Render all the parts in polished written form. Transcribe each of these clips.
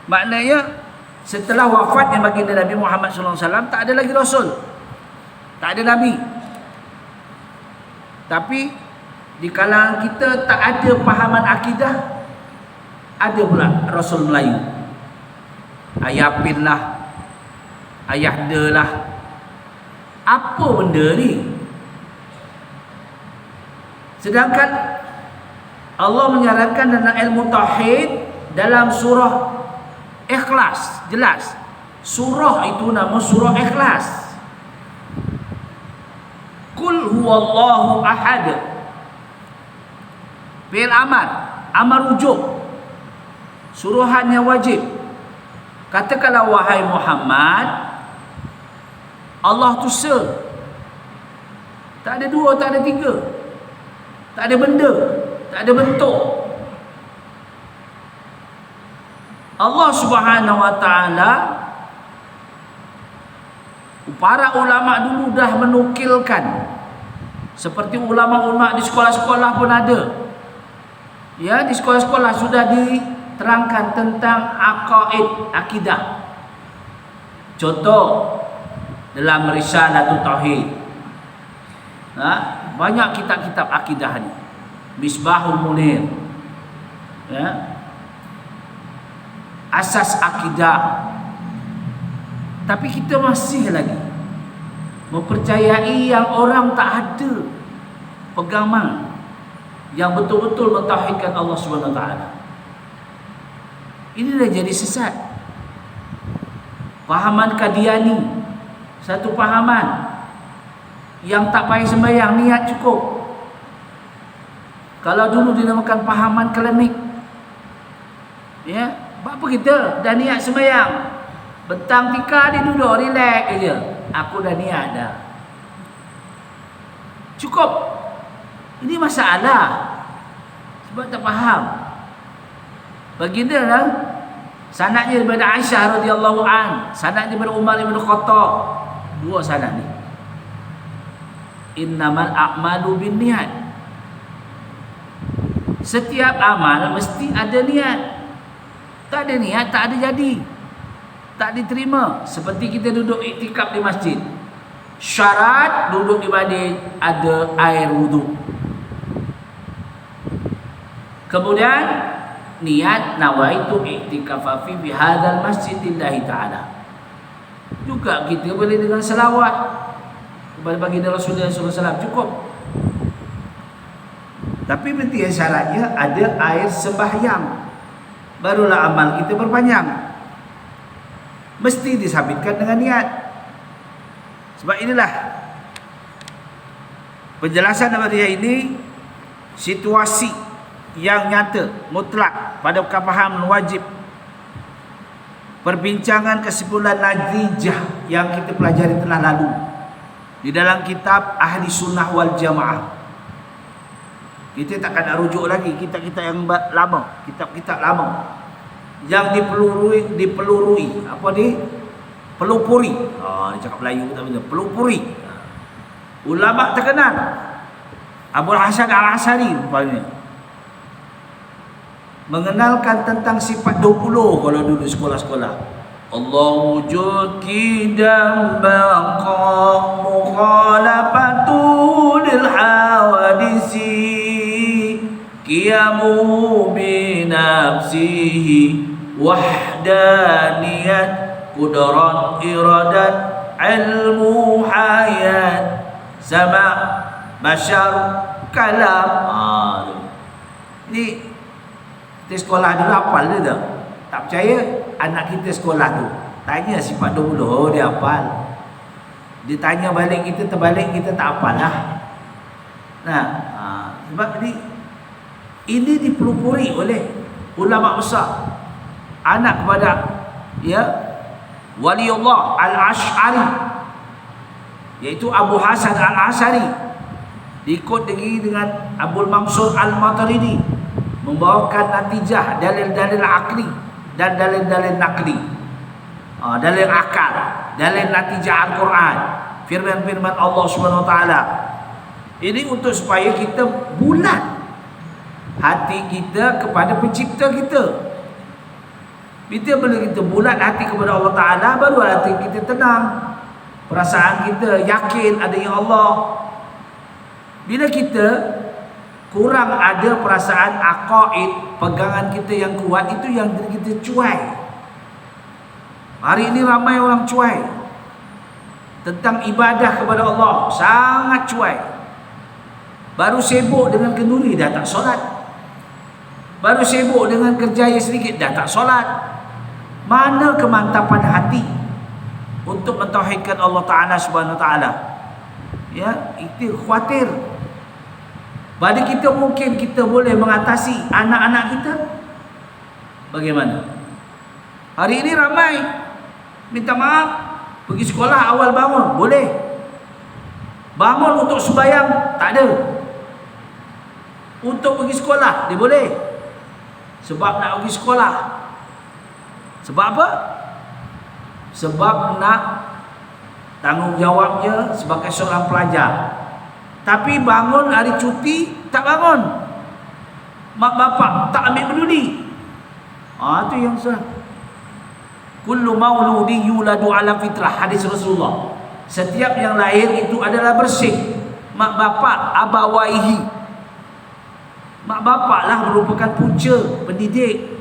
Maknanya setelah wafatnya baginda Nabi Muhammad SAW, tak ada lagi Rasul, tak ada Nabi. Tapi di kalangan kita tak ada pahaman akidah, ada pula Rasul Melayu. Ayapin lah, Ayahda lah. Apa benda ni? Sedangkan Allah menyarankan dalam ilmu tauhid dalam surah Ikhlas, jelas. Surah itu nama surah Ikhlas. Qul huwallahu ahad. Fi'il amar, amar rujuk. Suruhannya wajib. Katakanlah wahai Muhammad, Allah tu se. Tak ada dua, tak ada tiga. Tak ada benda, tak ada bentuk. Allah Subhanahu wa taala, para ulama dulu dah menukilkan, seperti ulama-ulama di sekolah-sekolah pun ada. Ya, di sekolah-sekolah sudah diterangkan tentang aqaid, akidah. Contoh dalam Risalatul Tauhid. Banyak kitab-kitab akidah ni. Misbahul Munir. Ya. Asas akidah. Tapi kita masih lagi mempercayai yang orang tak ada pegangan yang betul-betul mentauhidkan Allah Subhanahu Wa Taala. Ini dah jadi sesat. Pahaman Qadiani, satu pahaman yang tak payah sembahyang, niat cukup. Kalau dulu dinamakan pahaman klinik, ya. Apa kita dah niat sembahyang, betang tika dia duduk relax aja, aku dah niat dah, cukup. Ini masalah sebab tak faham. Baginda lah sanadnya daripada Aisyah radhiyallahu an, sanadnya daripada Umar bin Khattab. Dua sanad ni. Innamal a'malu binniyat. Setiap amal mesti ada niat. Tak ada niat, tak ada jadi, tak diterima. Seperti kita duduk iktikaf di masjid, syarat duduk di mana ada air wudu. Kemudian niat nawaitu i'tikafa fi bihadzal masjidillahi ta'ala. Juga kita boleh dengan selawat kepada baginda Rasulullah SAW, cukup. Tapi penting syaratnya ada air sembahyang, barulah amal kita berpanjang. Mesti disabitkan dengan niat. Sebab inilah penjelasan daripada ini, situasi yang nyata, mutlak pada kepahaman wajib. Perbincangan kesimpulan natijah yang kita pelajari telah lalu di dalam kitab Ahli Sunnah wal Jamaah. Kita takkan nak rujuk lagi kitab-kitab yang lama, kitab-kitab lama yang dipelurui, apa ni? Pelupuri. Dia cakap Melayu tak betul. Pelupuri. Ulama terkenal Abul Hasan Al-Asy'ari umpamanya mengenalkan tentang sifat 20 kalau dulu sekolah-sekolah. Allah wujud kidam baqa mukhalafatu lil hawadisi qiyamu bi nafsihi wahdaniyat qudrat iradat ilmu hayat sama bashar kalam. Ini kita sekolah dulu hafal dia tak? Tak percaya anak kita sekolah tu tanya sifat 20, oh dia hafal. Dia tanya balik kita, terbalik kita tak hafal lah. Sebab ini dipelupuri oleh ulama besar, anak kepada Waliullah Al-Asy'ari, iaitu Abu Hasan Al-Asy'ari, diikut lagi dengan Abul Mansur Al-Maturidi, membawakan natijah dalil-dalil akli dan dalil-dalil nakli, dalil akal, dalil natijah Al-Quran, firman-firman Allah Subhanahu Wa Taala. Ini untuk supaya kita bulat hati kita kepada pencipta kita. Bila kita bulat hati kepada Allah Ta'ala, baru hati kita tenang, perasaan kita yakin adanya Allah. Bila kita kurang ada perasaan aqaid, pegangan kita yang kuat, itu yang kita cuai. Hari ini ramai orang cuai tentang ibadah kepada Allah, sangat cuai. Baru sibuk dengan kenduri dah tak solat, baru sibuk dengan kerjaya sedikit dah tak solat. Mana kemantapan hati untuk mentauhidkan Allah Ta'ala Subhanahu Wa Ta'ala? Ya, itu khawatir. Pada kita mungkin kita boleh mengatasi anak-anak kita. Bagaimana? Hari ini ramai minta maaf, pergi sekolah awal bangun, boleh. Bangun untuk sembahyang, tak ada. Untuk pergi sekolah, dia boleh. Sebab nak pergi sekolah. Sebab apa? Sebab nak tanggungjawabnya sebagai seorang pelajar. Tapi bangun hari cuti, tak bangun. Mak bapak tak ambil peduli. Itu yang salah. Kullu mauludi yuladu ala fitrah, hadis Rasulullah. Setiap yang lahir itu adalah bersih. Mak bapak abawaihi. Mak bapak lah merupakan punca pendidik.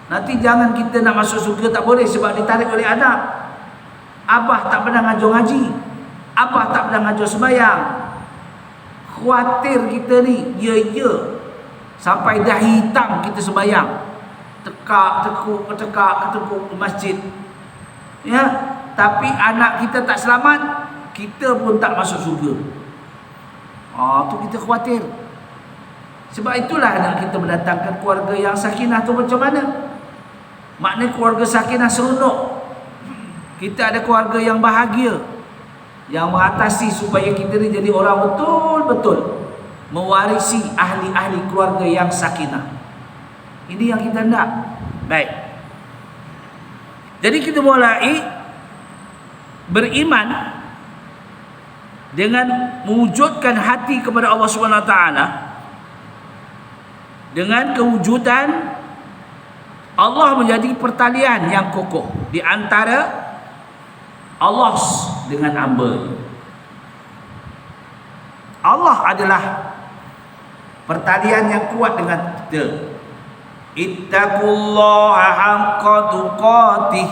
Nanti jangan kita nak masuk surga tak boleh sebab ditarik oleh anak. Abah tak pernah ngajar ngaji, abah tak pernah ngajar sembahyang. Khawatir kita ni, ya sampai dah hitam kita sembahyang, tekuk ke masjid, ya. Tapi anak kita tak selamat, kita pun tak masuk surga. Tu kita khawatir. Sebab itulah nak kita mendatangkan keluarga yang sakinah tu macam mana? Maknanya keluarga sakinah seronok. Kita ada keluarga yang bahagia, yang mengatasi supaya kita ni jadi orang betul-betul mewarisi ahli-ahli keluarga yang sakinah. Ini yang kita nak. Baik. Jadi kita mulai beriman dengan mewujudkan hati kepada Allah Subhanahu Wa Taala, dengan kewujudan Allah menjadi pertalian yang kokoh di antara Allah dengan hamba. Allah adalah pertalian yang kuat dengan kita. Ittaqullaha haqqa tuqatih.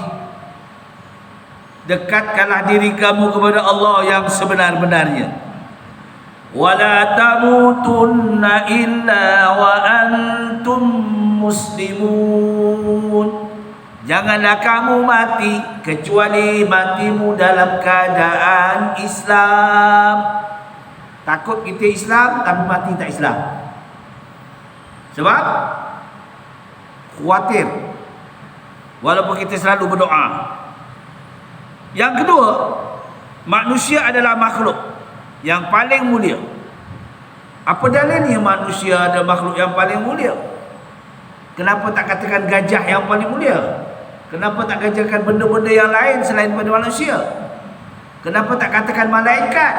Dekatkanlah diri kamu kepada Allah yang sebenar-benarnya. Wala tamutunna illa wa antum muslimun. Janganlah kamu mati kecuali matimu dalam keadaan Islam. Takut kita Islam tapi mati tak Islam. Sebab khawatir. Walaupun kita selalu berdoa. Yang kedua, manusia adalah makhluk yang paling mulia. Apa dalilnya manusia adalah makhluk yang paling mulia? Kenapa tak katakan gajah yang paling mulia? Kenapa tak katakan benda-benda yang lain selain pada manusia? Kenapa tak katakan malaikat?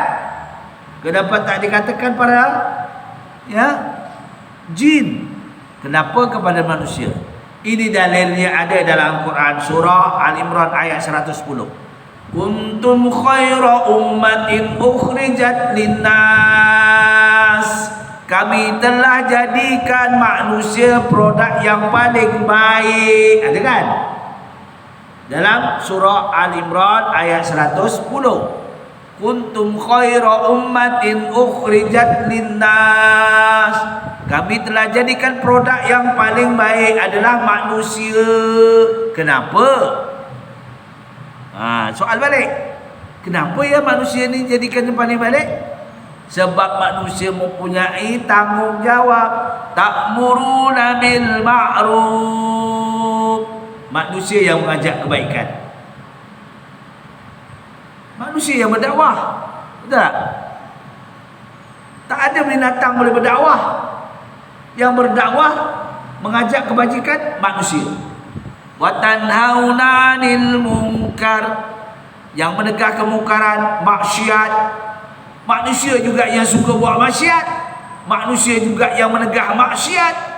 Kenapa tak dikatakan para jin? Kenapa kepada manusia? Ini dalilnya ada dalam Quran surah Al-Imran ayat 110. Kuntum khaira ummatin ukhrijat linnas. Kami telah jadikan manusia produk yang paling baik. Ada kan? Dalam surah Al-Imran ayat 110. Kuntum khaira ummatin ukhrijat linnas. Kami telah jadikan produk yang paling baik adalah manusia. Kenapa? Soal balik. Kenapa ya manusia ni jadikan yang paling baik? Sebab manusia mempunyai tanggungjawab. Ta'muruna bil ma'ruf. Manusia yang mengajak kebaikan. Manusia yang berdakwah. Betul tak? Tak ada binatang boleh berdakwah. Yang berdakwah mengajak kebajikan manusia. Wa tanhauna 'anil munkar. Yang menegah kemungkaran, maksiat. Manusia juga yang suka buat maksiat. Manusia juga yang menegah maksiat.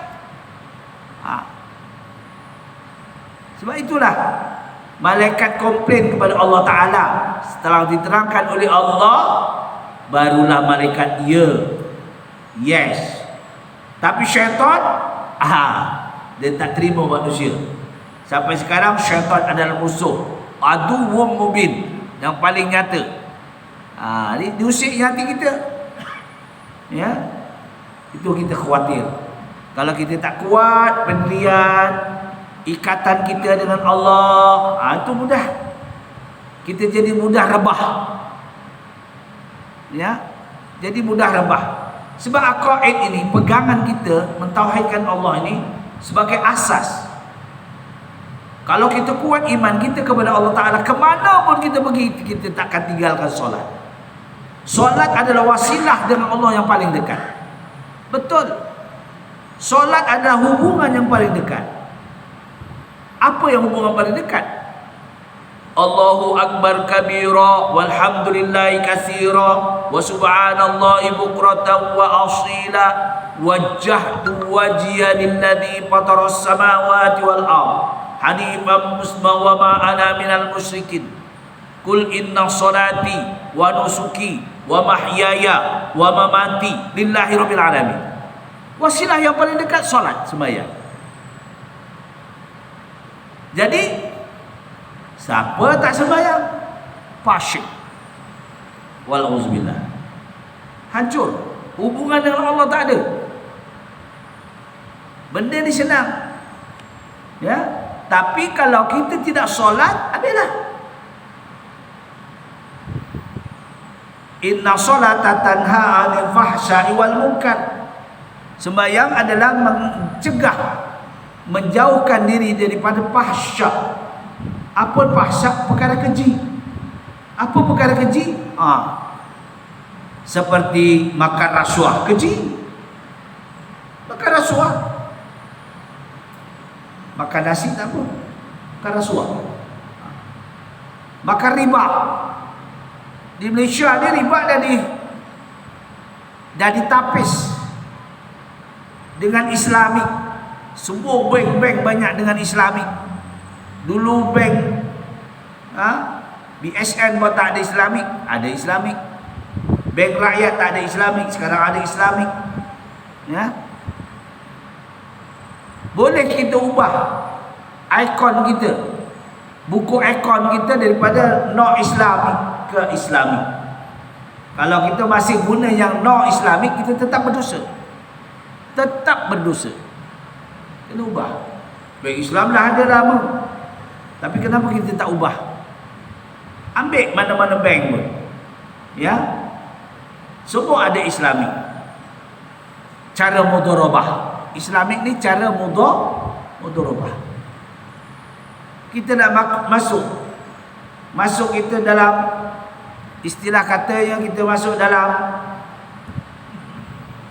Sebab itulah malaikat komplain kepada Allah Ta'ala. Setelah diterangkan oleh Allah, barulah malaikat yes. Tapi syaitan dia tak terima manusia. Sampai sekarang syaitan adalah musuh, aduwwum mubin, yang paling nyata. Diusik hati kita. Ya, itu kita khawatir. Kalau kita tak kuat pendirian, ikatan kita dengan Allah, itu mudah. Kita jadi mudah rebah. Ya, jadi mudah rebah. Sebab aqaid ini, pegangan kita mentauhidkan Allah ini sebagai asas. Kalau kita kuat iman kita kepada Allah Ta'ala, kemana pun kita pergi, kita takkan tinggalkan solat. Solat adalah wasilah dengan Allah yang paling dekat. Betul. Solat adalah hubungan yang paling dekat. Apa yang hubungan paling dekat? Allahu Akbar kabira walhamdulillahi katsira wa subhanallahi bukratan wa asila wajjahtu wajhiya lilladzi fataras samawati wal ardh hanifan musliman wa ma ana minal musyrikin. Qul inna salati wa nusuki wa mahyaya wa mamati lillahi rabbil alamin. Wasilah yang paling dekat solat, sembahyang. Jadi siapa tak sembahyang, fasyik, walauzubillah, hancur. Hubungan dengan Allah tak ada. Benda ni senang, ya. Tapi kalau kita tidak solat, habislah. Inna solata tanha 'anil fahsya'i wal munkar. Sembahyang adalah mencegah, menjauhkan diri daripada fahsya. Apa fahsya? Perkara keji. Apa perkara keji? Seperti makan rasuah, keji. Makan rasuah. Makan nasi tak apa, makan rasuah. Makan riba. Di Malaysia ni riba dah ditapis dengan Islamik. Semua bank-bank banyak dengan Islamik. Dulu bank BSN pun tak ada Islamik, ada Islamik. Bank rakyat tak ada Islamik, sekarang ada Islamik. Ya. Boleh kita ubah ikon kita, buku ikon kita daripada non-Islamik ke Islamik. Kalau kita masih guna yang non-Islamik, kita tetap berdosa. Tetap berdosa. Kena ubah. Bank Islam dah ada lama, tapi kenapa kita tak ubah? Ambil mana-mana bank pun, ya, semua ada Islamik. Cara mudharabah Islamik ni, cara mudharabah. Kita nak masuk kita dalam istilah kata yang kita masuk dalam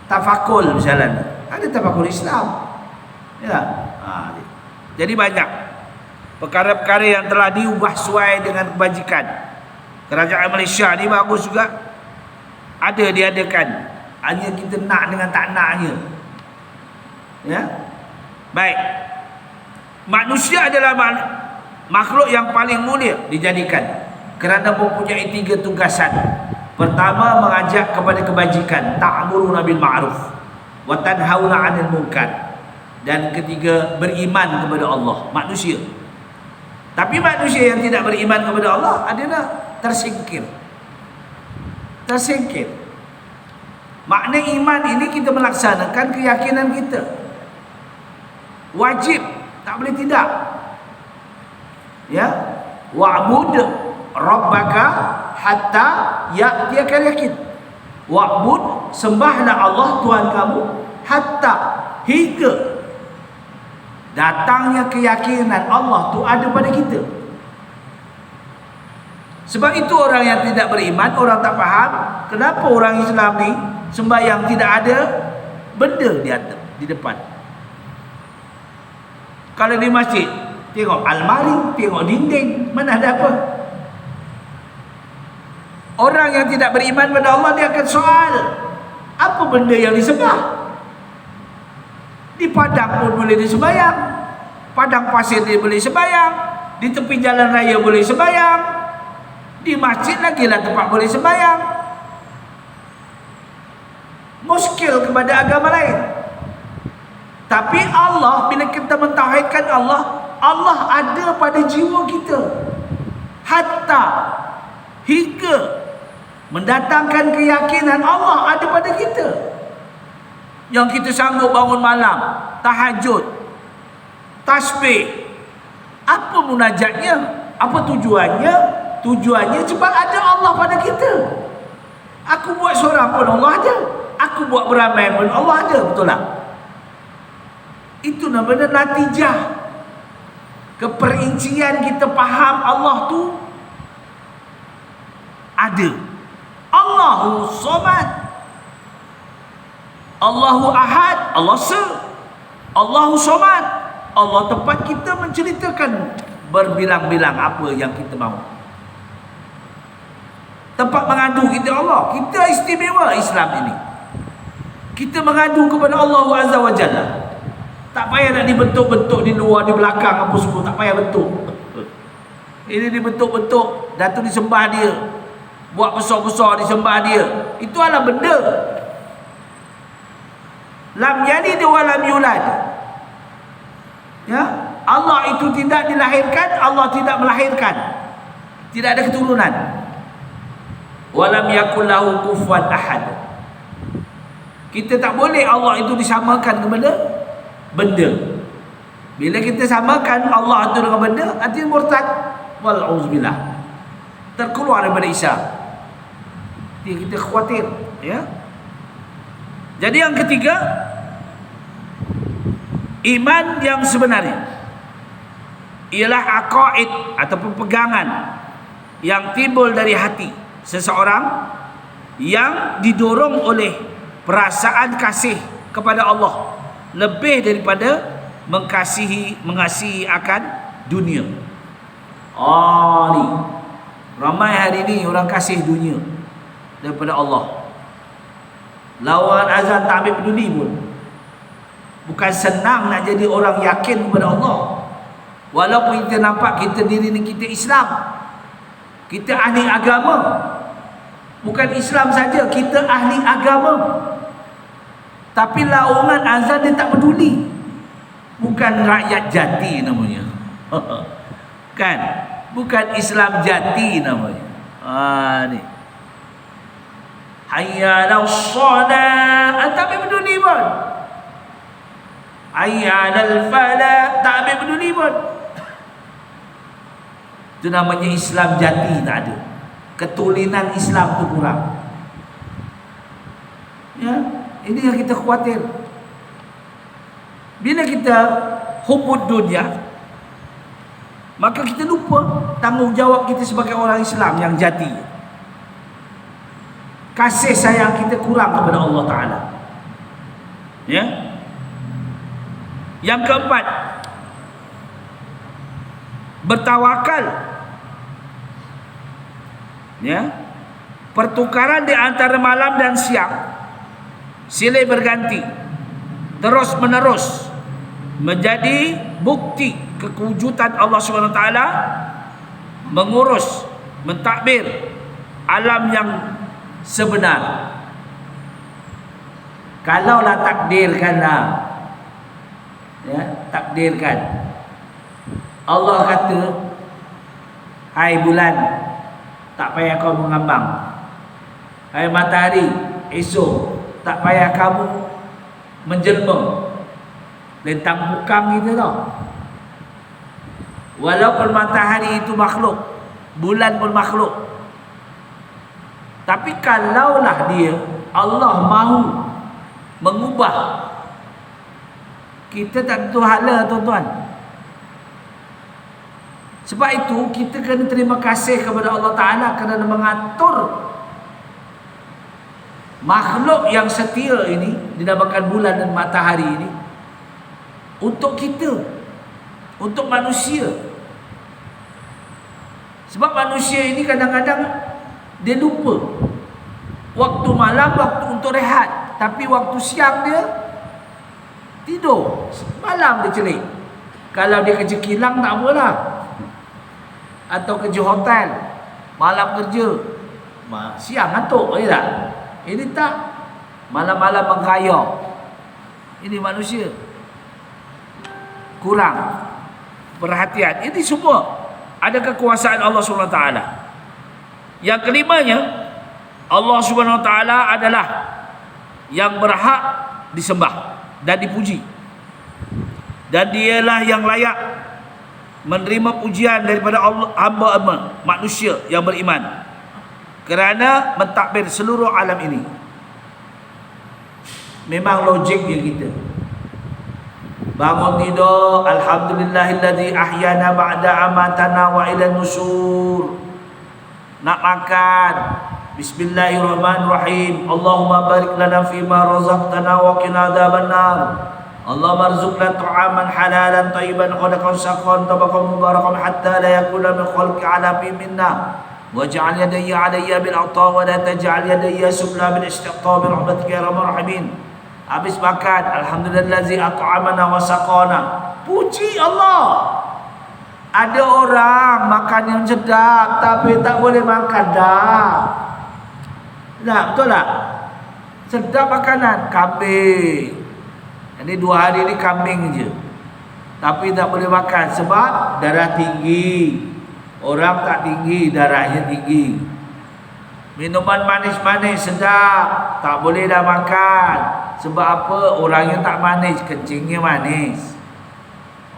tafakul misalnya. Ada tafakul Islam. Ya. Jadi banyak perkara-perkara yang telah diubah sesuai dengan kebajikan. Kerajaan Malaysia ni bagus juga. Ada diadakan. Hanya kita nak dengan tak naknya. Ya. Baik. Manusia adalah makhluk yang paling mulia dijadikan kerana mempunyai 3 tugasan. Pertama, mengajak kepada kebajikan, ta'muruna bil ma'ruf wa tanhauna 'anil munkar. Dan ketiga, beriman kepada Allah, manusia. Tapi manusia yang tidak beriman kepada Allah adalah tersingkir. Tersingkir. Makna iman ini kita melaksanakan keyakinan kita. Wajib, tak boleh tidak. Ya, wa'bud rabbaka hatta ya'tiyakal yakin. Wa'bud, sembahlah Allah Tuhan kamu, hatta, hingga datangnya keyakinan Allah tu ada pada kita. Sebab itu orang yang tidak beriman, orang tak faham kenapa orang Islam ni sembahyang tidak ada benda di depan. Kalau di masjid, tengok almari, tengok dinding, mana ada apa. Orang yang tidak beriman pada Allah, dia akan soal, apa benda yang disembah? Di padang pun boleh disembahyang. padang pasir dia boleh sembahyang, di tepi jalan raya boleh sembahyang, di masjid lagi lah tempat boleh sembahyang. Muskil kepada agama lain. Tapi Allah, bila kita mentauhidkan Allah, Allah ada pada jiwa kita. Hatta hingga mendatangkan keyakinan Allah ada pada kita. Yang kita sanggup bangun malam, tahajud, tasbih. Apa munajatnya? Apa tujuannya? Tujuannya sebab ada Allah pada kita. Aku buat seorang pun Allah ada. Aku buat beramai pun Allah ada. Betul tak? Itu namanya natijah. Keperincian kita faham Allah tu ada. Allahu Samad, Allahu Ahad, Allah Allahu Samad. Allah tempat kita menceritakan berbilang-bilang apa yang kita mahu. Tempat mengadu kita Allah. Kita istimewa Islam ini. Kita mengadu kepada Allah Azza wa Jalla. Tak payah nak dibentuk-bentuk di luar, di belakang apa semua. Tak payah bentuk. Ini dibentuk-bentuk, Datuk disembah dia, buat besar-besar disembah dia. Itu adalah benda. Lam yalid wa lam yulad. Ya, Allah itu tidak dilahirkan, Allah tidak melahirkan. Tidak ada keturunan. Wa lam yakul lahu kufuwan ahad. Kita tak boleh Allah itu disamakan kepada benda. Bila kita samakan Allah itu dengan benda, artinya murtad. Wal'auzubillah, terkeluar daripada Islam. Kita khawatir, ya. Jadi yang ketiga, iman yang sebenarnya ialah aqaid ataupun pegangan yang timbul dari hati seseorang yang didorong oleh perasaan kasih kepada Allah lebih daripada mengasihi akan dunia. Ni ramai hari ni orang kasih dunia daripada Allah. Lawan azan tak ambil peduli pun. Bukan senang nak jadi orang yakin kepada Allah. Walaupun kita nampak kita diri ni kita Islam, kita ahli agama. Bukan Islam saja, kita ahli agama. Tapi laungan azan dia tak peduli. Bukan rakyat jati namanya. Kan? Bukan Islam jati namanya. Ni. Hayya 'alas shalah, tak peduli pun. Hayya 'alal falah, tak peduli pun. Itu namanya Islam jati tak ada. Ketulinan Islam tu kurang. Ya, ini yang kita khawatir. Bila kita hubud dunia, maka kita lupa tanggungjawab kita sebagai orang Islam yang jati. Kasih sayang kita kurang kepada Allah Ta'ala. Ya. Yang keempat, bertawakal. Ya. Pertukaran di antara malam dan siang silih berganti, terus menerus menjadi bukti kewujudan Allah SWT mengurus, mentadbir alam yang sebenar. Kalaulah takdirkanlah, ya, takdirkan Allah kata, hai bulan, tak payah kau mengambang. Hai matahari, esok tak payah kamu menjelma. Lentang bukang gitu tau. Walaupun matahari itu makhluk, bulan pun makhluk, tapi kalaulah dia Allah mahu mengubah, kita tak tentu hala tuan-tuan. Sebab itu kita kena terima kasih kepada Allah Ta'ala kerana mengatur makhluk yang setia ini, dinamakan bulan dan matahari ini, untuk kita, untuk manusia. Sebab manusia ini kadang-kadang dia lupa waktu malam, waktu untuk rehat, tapi waktu siang dia tidur, malam dia celik. Kalau dia kerja kilang tak apalah. Atau kerja hotel, malam kerja, siang ngantuk, tak? Ini tak, malam-malam menggayok. Ini manusia kurang perhatian. Ini semua ada kekuasaan Allah SWT. Yang kelimanya, Allah SWT adalah yang berhak disembah dan dipuji, dan dialah yang layak menerima pujian daripada Allah, hamba-hamba manusia yang beriman, kerana mentadbir seluruh alam ini. Memang logiknya kita bangun tidur, alhamdulillahilladzi ahyana ba'da amatana wa ila nusur. Nak makan, bismillahirrahmanirrahim, Allahumma barik lana fima razaqtana wa qina adzabannar. Allahumma arzuqna ta'aman halalan tayyiban qadakan saqan tabaqan mubarakan hatta la yakuna min khalqi ala fi minna waj'al yadayya alayya bil ata wa la taj'al yadayya sufla bil istiqta bi rahmatika ya arhamar rahimin. Habis makan, alhamdulillazi at'amana wa saqana. Puji Allah. Ada orang makan yang sedap tapi tak boleh makan dah. Nah, betul tak? Sedap makanan, kambing. Ini 2 hari ni kambing je, tapi tak boleh makan sebab darah tinggi. Orang tak tinggi, darahnya tinggi. Minuman manis-manis sedap, tak boleh dah makan. Sebab apa? Orangnya tak manis, kencingnya manis.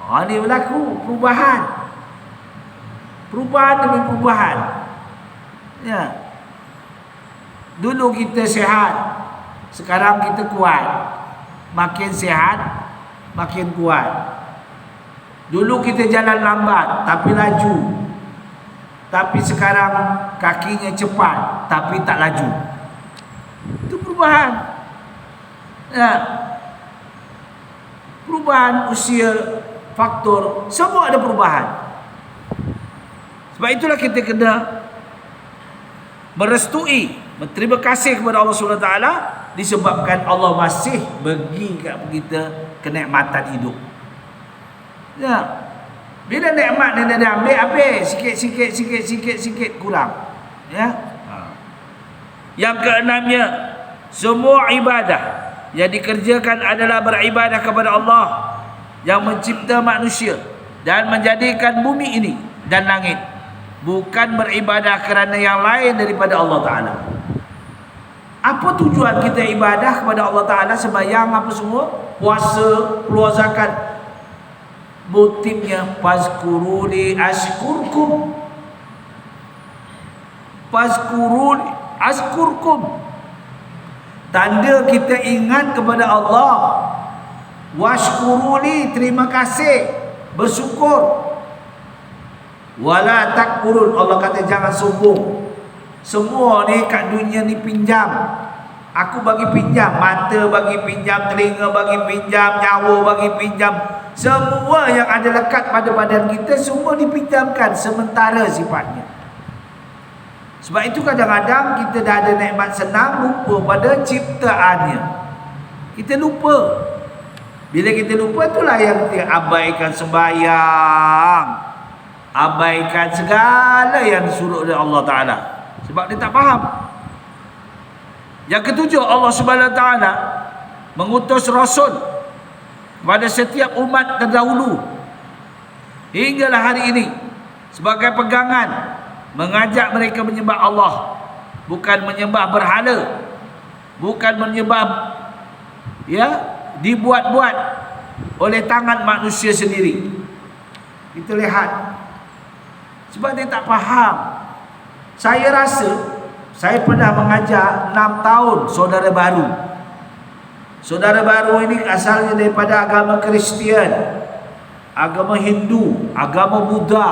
Ini berlaku perubahan. Perubahan demi perubahan. Ya. Dulu kita sihat, sekarang kita kuat. Makin sihat, makin kuat. Dulu kita jalan lambat tapi laju. Tapi sekarang kakinya cepat tapi tak laju. Itu perubahan. Ya. Perubahan usia, faktor, semua ada perubahan. Sebab itulah kita kena merestui, berterima kasih kepada Allah SWT, disebabkan Allah masih bagi kat kita kenikmatan hidup. Ya. Bila nikmat dia dah ambil habis, sikit kurang. Ya. Yang keenamnya, semua ibadah yang dikerjakan adalah beribadah kepada Allah yang mencipta manusia dan menjadikan bumi ini dan langit, bukan beribadah kerana yang lain daripada Allah Ta'ala. Apa tujuan kita ibadah kepada Allah Ta'ala? Sembahyang apa semua, puasa, keluar zakat. Motifnya fazkuruni ashkurkum. Fazkuruni ashkurkum. Tanda kita ingat kepada Allah. Washkuruni, terima kasih, bersyukur. Wala takfurun, Allah kata jangan sombong. Semua ni kat dunia ni pinjam. Aku bagi pinjam, mata bagi pinjam, telinga bagi pinjam, nyawa bagi pinjam. Semua yang ada lekat pada badan kita semua dipinjamkan sementara sifatnya. Sebab itu kadang-kadang kita dah ada nikmat senang, lupa pada ciptaannya. Kita lupa. Bila kita lupa, itulah yang kita abaikan sembahyang, abaikan segala yang disuruh oleh Allah Ta'ala. Sebab dia tak faham. Yang ketujuh, Allah Subhanahu Wa Ta'ala mengutus Rasul kepada setiap umat terdahulu hinggalah hari ini sebagai pegangan, mengajak mereka menyembah Allah, bukan menyembah berhala, bukan menyembah dibuat-buat oleh tangan manusia sendiri. Kita lihat, sebab dia tak faham. Saya rasa saya pernah mengajar 6 tahun saudara baru. Saudara baru ini asalnya daripada agama Kristian, agama Hindu, agama Buddha.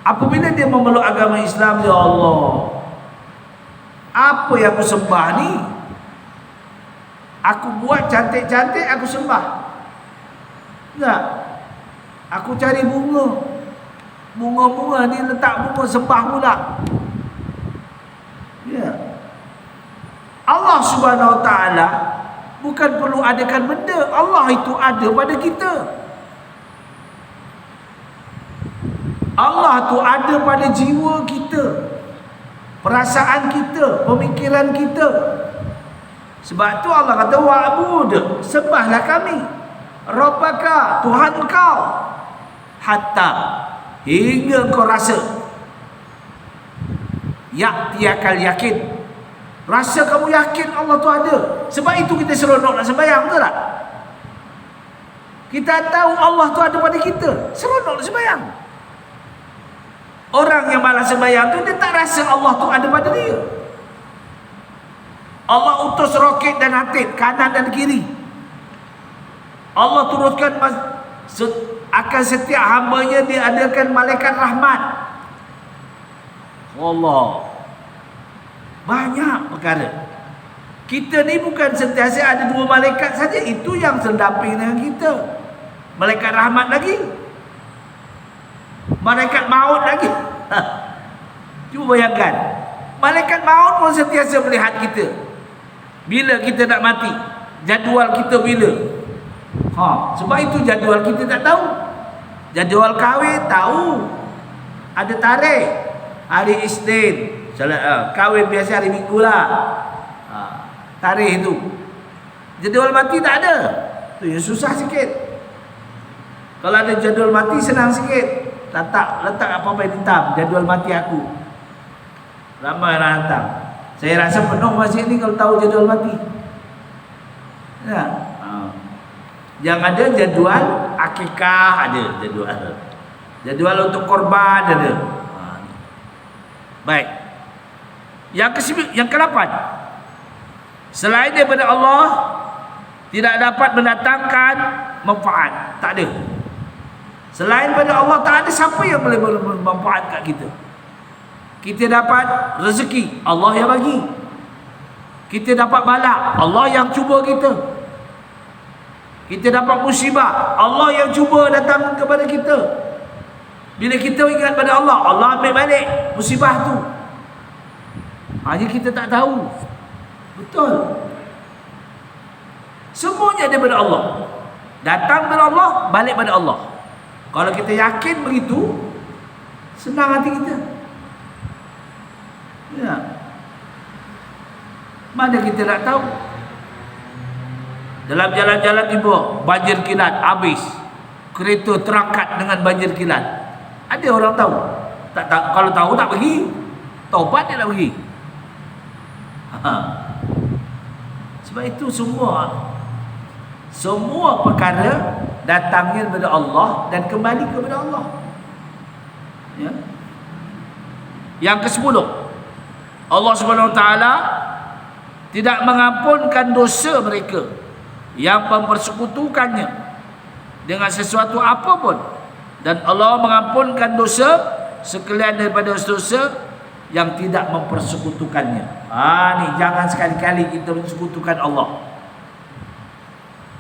Apabila dia memeluk agama Islam, ya Allah, apa yang aku sembah ni? Aku buat cantik-cantik, aku sembah. Tak. Aku cari bunga. Bunga-bunga ni letak bunga, sembah pula. Ya. Allah Subhanahu Wa Ta'ala Bukan perlu adakan benda. Allah itu ada pada kita. Allah tu ada pada jiwa kita, perasaan kita, pemikiran kita. Sebab tu Allah kata wa'bud, sembahlah kami, Rabbaka, Tuhan kau, hatta, hingga kau rasa, ya'tiyakal yakin, rasa kamu yakin Allah tu ada. Sebab itu kita seronok nak sembahyang, betul tak? Kita tahu Allah tu ada pada kita, seronok nak sembahyang. Orang yang malas sembahyang tu, dia tak rasa Allah tu ada pada dia. Allah utus roket dan atid kanan dan kiri. Allah turutkan akan setiap hambanya diadakan malaikat rahmat. Allah, banyak perkara. Kita ni bukan sentiasa ada 2 malaikat saja, itu yang sendamping dengan kita. Malaikat rahmat lagi, malaikat maut lagi. Cuba bayangkan, malaikat maut pun sentiasa melihat kita. Bila kita nak mati, jadual kita bila? Sebab itu jadual kita tak tahu. Jadual kahwin tahu, ada tarikh, hari Isnin, kahwin biasa hari Minggu lah, tarikh itu. Jadual mati tak ada, tu yang susah sikit. Kalau ada jadual mati senang sikit. Letak apa-apa hitam, jadual mati aku. Ramai orang hantar. Saya rasa penuh masjid ni kalau tahu jadual mati. Ya. Yang ada jadual akikah, ada jadual. Jadual untuk korban ada. Baik. Yang ke-8. Selain daripada Allah tidak dapat mendatangkan manfaat, tak ada. Selain pada Allah tak ada siapa yang boleh bermanfaat kat kita. Kita dapat rezeki, Allah yang bagi. Kita dapat bala, Allah yang cuba kita. Kita dapat musibah, Allah yang cuba datang kepada kita. Bila kita ingat pada Allah, Allah ambil balik musibah tu. Hanya kita tak tahu. Betul. Semuanya daripada Allah. Datang daripada Allah, balik pada Allah. Kalau kita yakin begitu, senang hati kita. Ya. Mana kita nak tahu? Dalam jalan-jalan tiba banjir kilat, habis. Kereta terangkat dengan banjir kilat. Ada orang tahu? Tak, kalau tahu tak pergi. Taubat dia nak pergi. Sebab itu semua perkara datangnya daripada Allah dan kembali kepada Allah. Ya. Yang ke-10, Allah Subhanahu Wa Taala tidak mengampunkan dosa mereka yang mempersekutukannya dengan sesuatu apapun, dan Allah mengampunkan dosa sekalian daripada dosa yang tidak mempersekutukannya. Ni jangan sekali-kali kita mensekutukan Allah.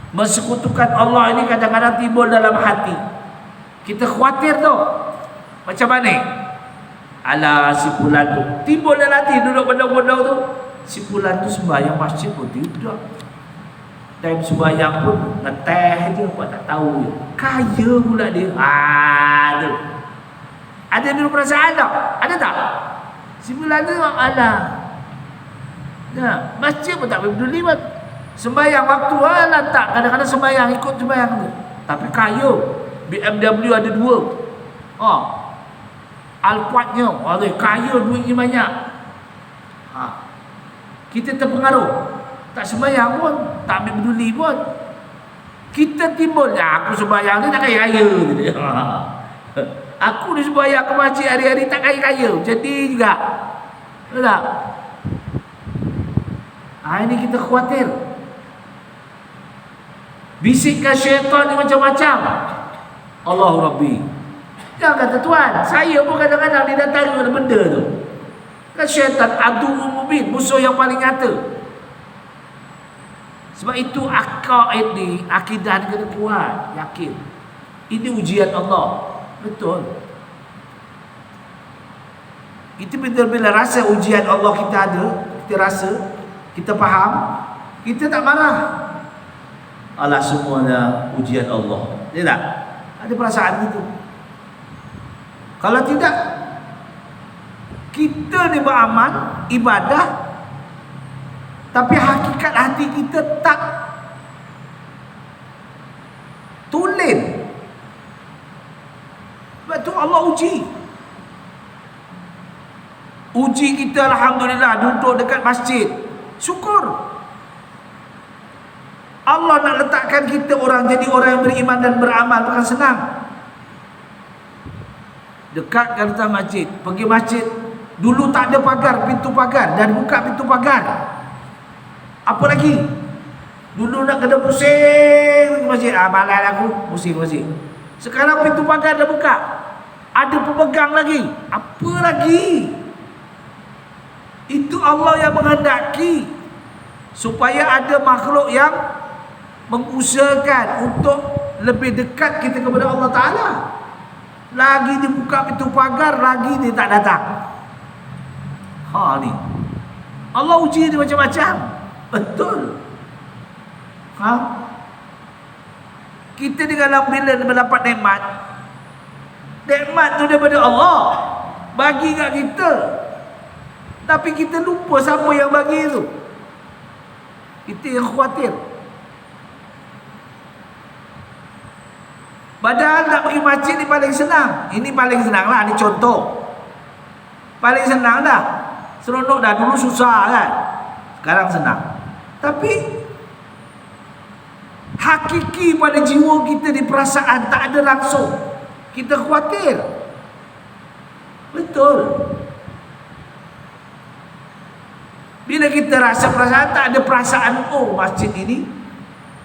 Mensekutukan Allah ini kadang-kadang timbul dalam hati. Kita khawatir tu. Macam mana? Alah, si fulan tu timbul dalam hati, duduk benda-benda tu. Si fulan tu sembahyang masjid pun tidak. Time sembahyang pun ngeteh je, buat tak tahu je. Kaya pula dia. Tu. Ada dulu perasaan tak? Ada tak? Si fulan tu alah. Masjid pun tak peduli pun. Sembahyang waktu tak, kadang-kadang sembahyang ikut sembahyang tu. Tapi kaya, BMW ada 2. Alphardnya, kaya, duitnya banyak. Kita terpengaruh, tak sembahyang pun, tak ambil peduli pun. Kita timbul, aku sembahyang ni tak kaya-kaya. Aku ni sembahyang ke masjid hari-hari tak kaya-kaya. Jadi juga. Betul tak? Ini kita khawatir. Bisikkan syaitan ni macam-macam. Allahu Rabbi. Jangan kata Tuhan, saya pun kadang-kadang didatangi oleh benda tu. Kan syaitan aduwwun mubin, musuh yang paling nyata. Sebab itu akaid ni, akidah ni kena kuat, yakin. Ini ujian Allah. Betul. Itu bila rasa ujian Allah kita ada, kita rasa, kita faham, kita tak marah. Alah, semuanya ujian Allah. Dia tak? Ada perasaan itu. Kalau tidak, kita ni beramal, ibadah, tapi hakikat hati kita tak tulen. Sebab tu Allah uji. Uji kita, alhamdulillah, duduk dekat masjid. Syukur. Allah nak letakkan kita orang jadi orang yang beriman dan beramal bukan senang. Dekat kata masjid, pergi masjid, dulu tak ada pagar, pintu pagar, dan buka pintu pagar. Apa lagi? Dulu nak kena pusing ke masjid, malas aku pusing masjid. Sekarang pintu pagar dah buka, ada pemegang lagi. Apa lagi? Itu Allah yang menghendaki supaya ada makhluk yang mengusahakan untuk lebih dekat kita kepada Allah Ta'ala. Lagi dibuka pintu pagar, lagi dia tak datang. Ni Allah uji dia macam-macam. Betul. Kita di dalam bila mendapat nikmat, nikmat tu daripada Allah, bagi kat kita. Tapi kita lupa siapa yang bagi tu. Kita yang khawatir. Padahal nak pergi masjid ni paling senang. Ini paling senang lah, ini contoh. Paling senang dah. Seronok dah, dulu susah kan. Sekarang senang. Tapi hakiki pada jiwa kita di perasaan tak ada langsung. Kita khawatir. Betul. Bila kita rasa perasaan, tak ada perasaan, oh masjid ini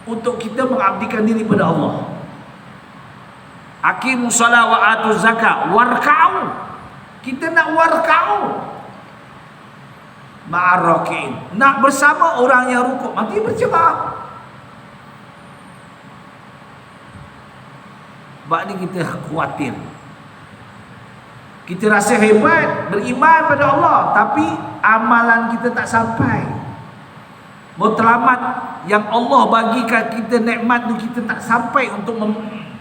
untuk kita mengabdikan diri pada Allah. Aqimus shalah wa atuz zakat warka'u. Kita nak warka'u ma'ar raki'in, nak bersama orang yang rukuk. Mati berjemaah. Sebab ni kita khawatir. Kita rasa hebat, beriman pada Allah, tapi amalan kita tak sampai. Matlamat yang Allah bagikan kita, nikmat tu kita tak sampai untuk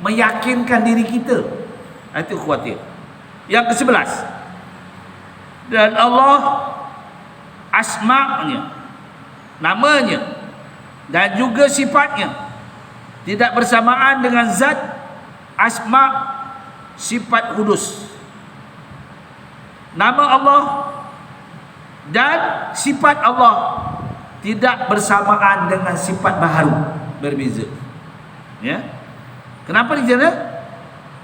meyakinkan diri kita. Itu khawatir. Yang ke-11, dan Allah asma'nya, namanya dan juga sifatnya tidak bersamaan dengan zat. Asma' sifat kudus. Nama Allah dan sifat Allah tidak bersamaan dengan sifat baharu, berbeza. Ya. Kenapa dijana?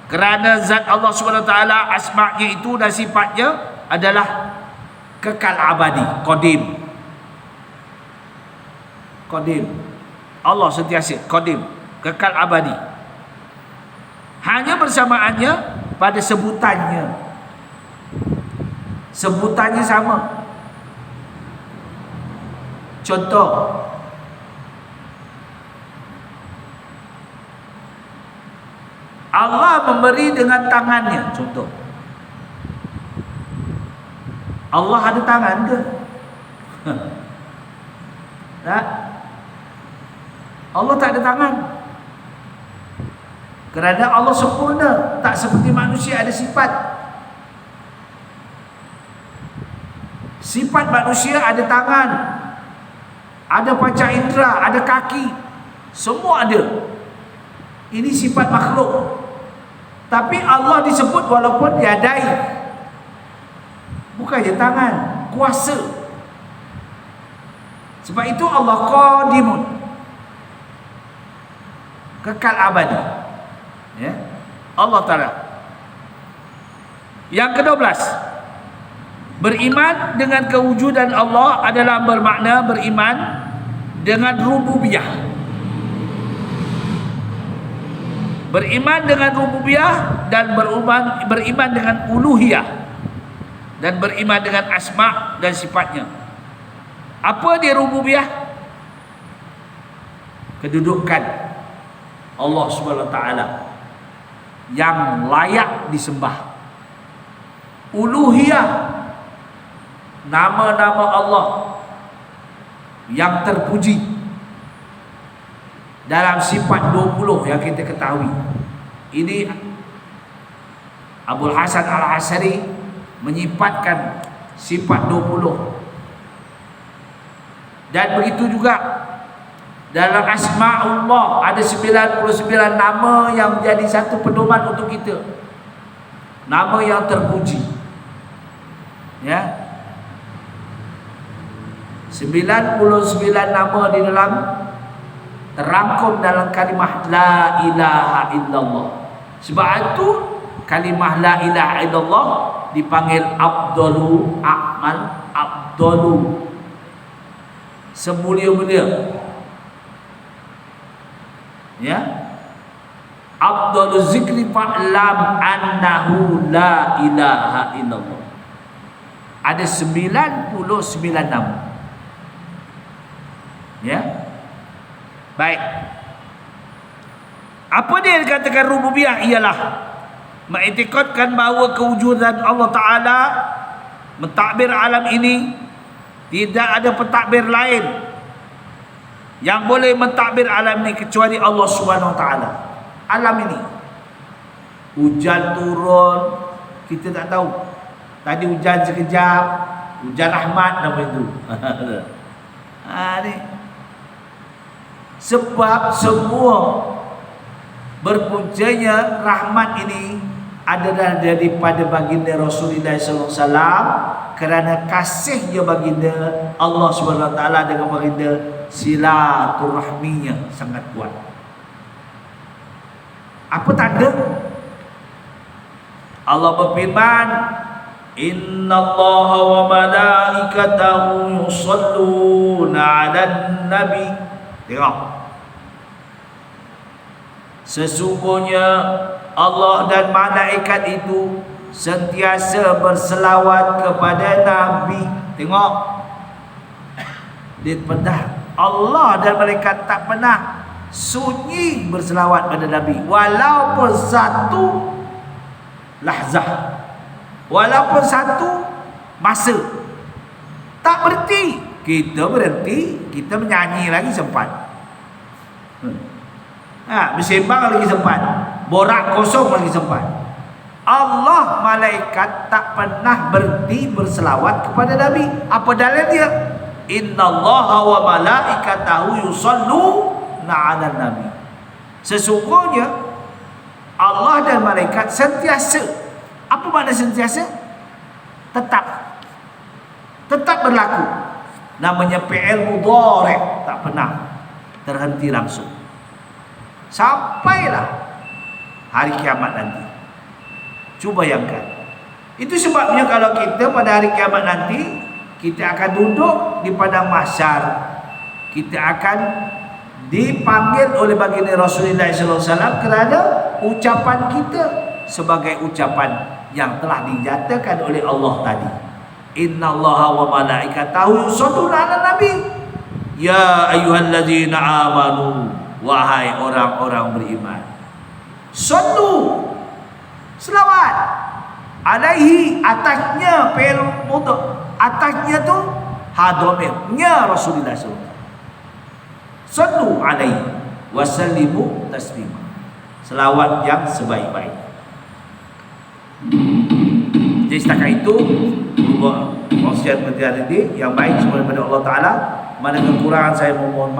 Kerana zat Allah SWT, asma'nya itu dan sifatnya adalah kekal abadi, qadim. Qadim. Allah sentiasa qadim, kekal abadi. Hanya bersamaannya pada sebutannya. Sebutannya sama. Contoh, Allah memberi dengan tangannya. Contoh, Allah ada tangan ke? Tak. Allah tak ada tangan. Kerana Allah sempurna, tak seperti manusia ada sifat. Sifat manusia ada tangan, ada panca indera, ada kaki, semua ada. Ini sifat makhluk. Tapi Allah disebut walaupun yadai, bukannya tangan, kuasa. Sebab itu Allah qadimun, kekal abadi. Ya, Allah Ta'ala. Yang ke-12, beriman dengan kewujudan Allah adalah bermakna beriman dengan rububiyah. Beriman dengan rububiyah dan beriman dengan uluhiyah, dan beriman dengan asma' dan sifatnya. Apa dia rububiyah? Kedudukan Allah SWT yang layak disembah. Uluhiyah, nama-nama Allah yang terpuji, dalam sifat 20 yang kita ketahui. Ini Abul Hasan Al-Asy'ari menyifatkan sifat 20. Dan begitu juga dalam Asma'ullah ada 99 nama yang menjadi satu pedoman untuk kita. Nama yang terpuji. Ya. 99 nama di dalam terangkum dalam kalimah la ilaha illallah. Sebab itu kalimah la ilaha illallah dipanggil afdalu a'mal, afdalu semulia-mulia. Ya. Afdalu zikri fa'lam annahu la ilaha illallah. Ada 99 nama. Ya. Baik. Apa dia dikatakan rububiyah? Ialah mengiktikadkan bahawa kewujudan Allah Ta'ala, mentadbir alam ini, tidak ada pentadbir lain yang boleh mentadbir alam ini kecuali Allah Subhanahu Wa Ta'ala. Alam ini hujan turun, kita tak tahu. Tadi hujan sekejap, hujan rahmat nama itu. Ni sebab semua berpuncanya rahmat ini adalah daripada baginda Rasulullah SAW, kerana kasihnya baginda Allah SWT dengan baginda, silaturahminya sangat kuat. Apa tanda? Allah berfirman, innallaha wa malaikatahu yusalluna 'alan nabi. Tengok. Sesungguhnya Allah dan malaikat itu sentiasa berselawat kepada Nabi. Tengok. Dia pernah, Allah dan malaikat tak pernah sunyi berselawat pada Nabi, walaupun satu lahzah, walaupun satu masa. Tak berhenti. Kita berhenti, kita menyanyi lagi sempat. Bersembang lagi sempat. Borak kosong lagi sempat. Allah, malaikat tak pernah berhenti berselawat kepada Nabi. Apa dalil dia? Innallaha wa malaikatahu yusalluna 'alan nabi. Sesungguhnya Allah dan malaikat sentiasa. Apa makna sentiasa? Tetap berlaku. Namanya fi'il mudhari', tak pernah terhenti langsung sampailah hari kiamat nanti. Cuba bayangkan. Itu sebabnya kalau kita pada hari kiamat nanti, kita akan duduk di padang mahsyar, kita akan dipanggil oleh baginda Rasulullah SAW kerana ucapan kita sebagai ucapan yang telah dinyatakan oleh Allah tadi. Innallaha wa malaikatahu yusalluna 'alan nabi. Ya ayyuhallazina amanu, wahai orang-orang beriman, sallu, selawat, alaihi, atasnya fi'il mudhari', atasnya tu hadamir, nya Rasulullah SAW. Sallu alaihi wasallimu taslima. Selawat yang sebaik-baik. Jadi setakat itu perkongsian pada hari ini yang baik semua daripada Allah Ta'ala. Mana kekurangan saya mohon maaf.